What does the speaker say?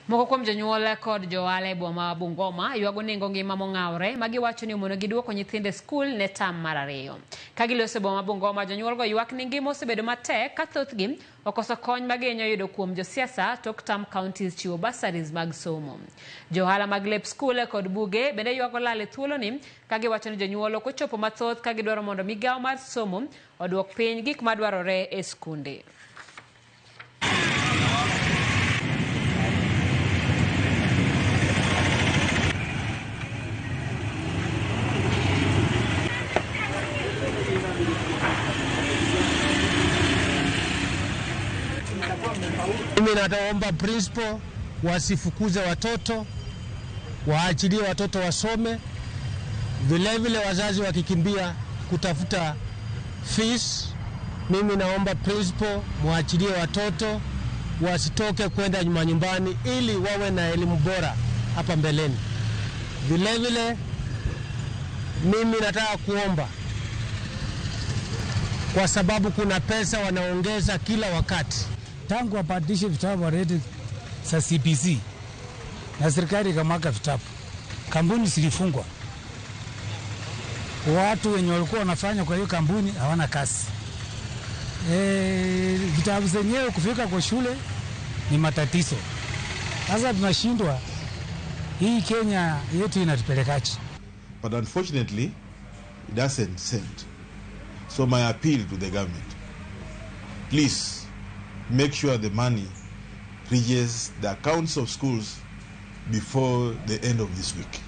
Moko kuom jonyuol kod johala e boma Bungoma ywago nengo ngima mong'awre magiwacho ni omono giduoko nyithinde skul ne tam mar 2. Ka giloso boma Bungoma, jonyuol go ywak ni ngima osebedo matek ka thothgi okoso kony magenyo yudo kuom josiasa tok tam counties chiwo bursaries mag somo. Johala mag lep skul kod buge bende ywago lal e thuoloni ka giwacho ni jonyuol ok ochopo mathoth ka gidwaro mondo migawo mar somo oduok piny gik madwarore e skunde. Mimi nataomba principal wasifukuze watoto, waachilie watoto wasome. Vile wazazi wakikimbia kutafuta fees, mimi naomba principal muachilie watoto wasitoke kwenda nyumbani ili wawe na elimu bora hapa mbeleni. Vile mimi nataka kuomba, kwa sababu kuna pesa wanaongeza kila wakati. Tangu wabadilishe vitabu rate za CBC na serikali ikamwaga vitabu, kampuni zilifungwa. Watu wenye walikuwa wanafanya kwa hiyo kampuni hawana kazi. Vitabu zenyewe kufika kwa shule ni matatizo. Sasa tunashindwa, hii Kenya yetu inatupelekaje? But unfortunately, it doesn't send. So my appeal to the government, please make sure the money reaches the accounts of schools before the end of this week.